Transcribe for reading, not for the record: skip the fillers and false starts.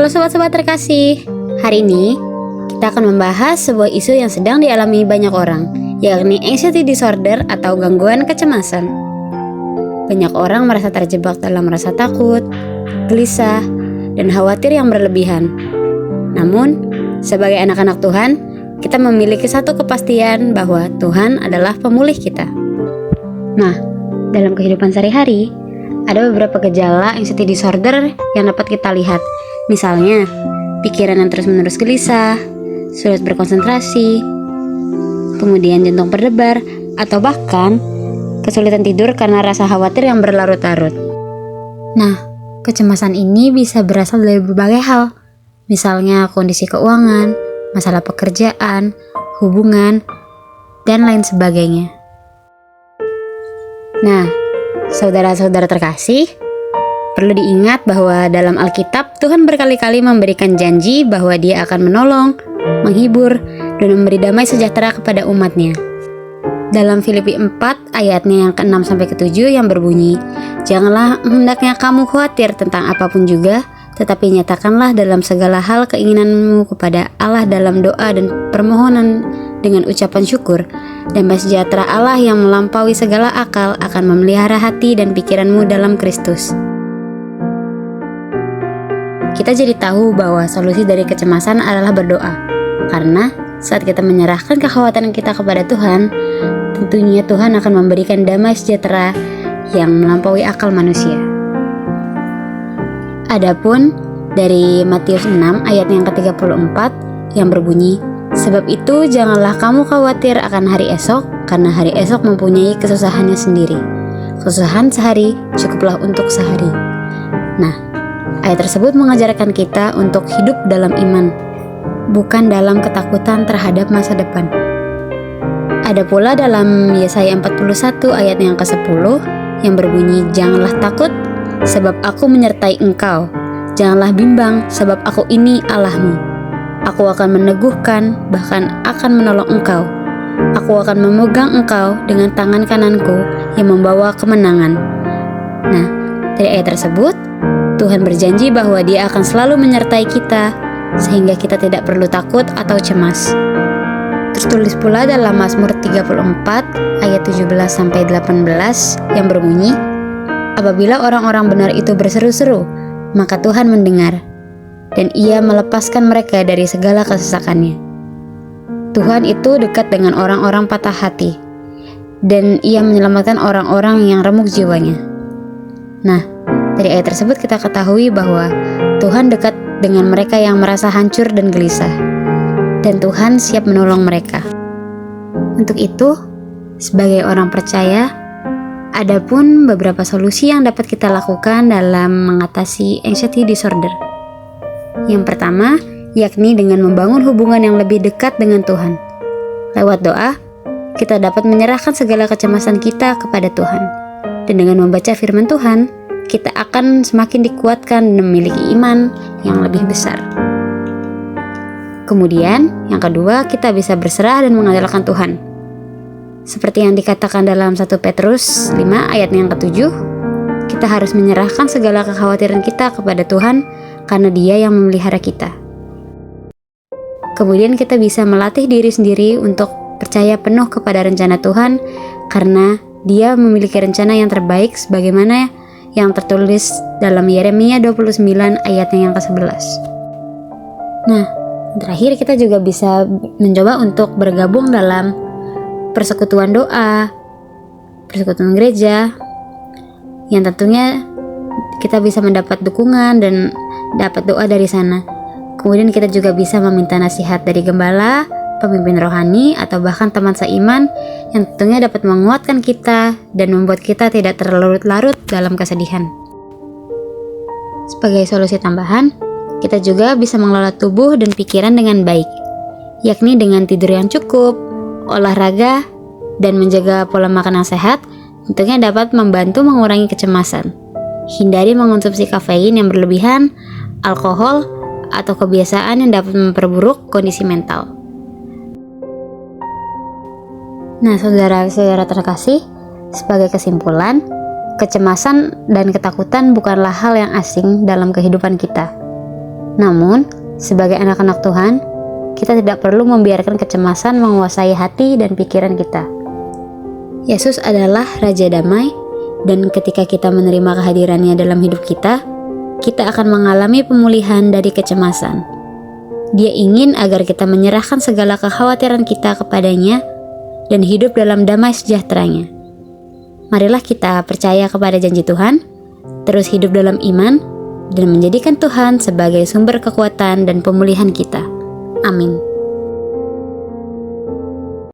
Halo sobat-sobat terkasih, hari ini kita akan membahas sebuah isu yang sedang dialami banyak orang, yakni anxiety disorder atau gangguan kecemasan. Banyak orang merasa terjebak dalam rasa takut, gelisah, dan khawatir yang berlebihan. Namun, sebagai anak-anak Tuhan, kita memiliki satu kepastian bahwa Tuhan adalah pemulih kita. Nah, dalam kehidupan sehari-hari, ada beberapa gejala anxiety disorder yang dapat kita lihat. Misalnya, pikiran yang terus-menerus gelisah, sulit berkonsentrasi, kemudian jantung berdebar, atau bahkan kesulitan tidur karena rasa khawatir yang berlarut-larut. Nah, kecemasan ini bisa berasal dari berbagai hal, misalnya kondisi keuangan, masalah pekerjaan, hubungan, dan lain sebagainya. Nah, saudara-saudara terkasih, perlu diingat bahwa dalam Alkitab Tuhan berkali-kali memberikan janji bahwa Dia akan menolong, menghibur, dan memberi damai sejahtera kepada umatnya. Dalam Filipi 4 ayatnya yang ke-6 sampai ke-7 yang berbunyi, "Janganlah hendaknya kamu khawatir tentang apapun juga, tetapi nyatakanlah dalam segala hal keinginanmu kepada Allah dalam doa dan permohonan dengan ucapan syukur, dan damai sejahtera Allah yang melampaui segala akal akan memelihara hati dan pikiranmu dalam Kristus." Kita jadi tahu bahwa solusi dari kecemasan adalah berdoa, karena saat kita menyerahkan kekhawatiran kita kepada Tuhan, tentunya Tuhan akan memberikan damai sejahtera yang melampaui akal manusia. Adapun dari Matius 6 ayat yang ke-34 yang berbunyi, "Sebab itu janganlah kamu khawatir akan hari esok, karena hari esok mempunyai kesusahannya sendiri. Kesusahan sehari cukuplah untuk sehari." Nah, ayat tersebut mengajarkan kita untuk hidup dalam iman, bukan dalam ketakutan terhadap masa depan. Ada pula dalam Yesaya 41 ayat yang ke-10 yang berbunyi, "Janganlah takut, sebab aku menyertai engkau. Janganlah bimbang, sebab aku ini Allahmu. Aku akan meneguhkan, bahkan akan menolong engkau. Aku akan memegang engkau dengan tangan kananku yang membawa kemenangan." Nah, dari ayat tersebut, Tuhan berjanji bahwa Dia akan selalu menyertai kita, sehingga kita tidak perlu takut atau cemas. Tertulis pula dalam Mazmur 34 ayat 17-18 yang berbunyi, "Apabila orang-orang benar itu berseru-seru, maka Tuhan mendengar, dan Ia melepaskan mereka dari segala kesesakannya." Tuhan itu dekat dengan orang-orang patah hati, dan Ia menyelamatkan orang-orang yang remuk jiwanya. Nah, dari ayat tersebut kita ketahui bahwa Tuhan dekat dengan mereka yang merasa hancur dan gelisah, dan Tuhan siap menolong mereka. Untuk itu, sebagai orang percaya, ada pun beberapa solusi yang dapat kita lakukan dalam mengatasi anxiety disorder. Yang pertama, yakni dengan membangun hubungan yang lebih dekat dengan Tuhan. Lewat doa, kita dapat menyerahkan segala kecemasan kita kepada Tuhan. Dan dengan membaca firman Tuhan, kita akan semakin dikuatkan dan memiliki iman yang lebih besar. Kemudian, yang kedua, kita bisa berserah dan mengandalkan Tuhan. Seperti yang dikatakan dalam 1 Petrus 5 ayat yang ke-7, kita harus menyerahkan segala kekhawatiran kita kepada Tuhan karena Dia yang memelihara kita. Kemudian kita bisa melatih diri sendiri untuk percaya penuh kepada rencana Tuhan karena Dia memiliki rencana yang terbaik sebagaimana yang tertulis dalam Yeremia 29 ayatnya yang ke-11. Nah, terakhir kita juga bisa mencoba untuk bergabung dalam persekutuan doa, persekutuan gereja, yang tentunya kita bisa mendapat dukungan dan dapat doa dari sana. Kemudian kita juga bisa meminta nasihat dari gembala, pemimpin rohani, atau bahkan teman seiman yang tentunya dapat menguatkan kita dan membuat kita tidak terlarut-larut dalam kesedihan. Sebagai solusi tambahan, kita juga bisa mengelola tubuh dan pikiran dengan baik, yakni dengan tidur yang cukup, olahraga, dan menjaga pola makan yang sehat, tentunya dapat membantu mengurangi kecemasan. Hindari mengonsumsi kafein yang berlebihan, alkohol, atau kebiasaan yang dapat memperburuk kondisi mental. Nah, saudara-saudara terkasih, sebagai kesimpulan, kecemasan dan ketakutan bukanlah hal yang asing dalam kehidupan kita. Namun, sebagai anak-anak Tuhan, kita tidak perlu membiarkan kecemasan menguasai hati dan pikiran kita. Yesus adalah Raja Damai, dan ketika kita menerima kehadirannya dalam hidup kita akan mengalami pemulihan dari kecemasan. Dia ingin agar kita menyerahkan segala kekhawatiran kita kepadanya dan hidup dalam damai sejahteranya. Marilah kita percaya kepada janji Tuhan, terus hidup dalam iman, dan menjadikan Tuhan sebagai sumber kekuatan dan pemulihan kita. Amin.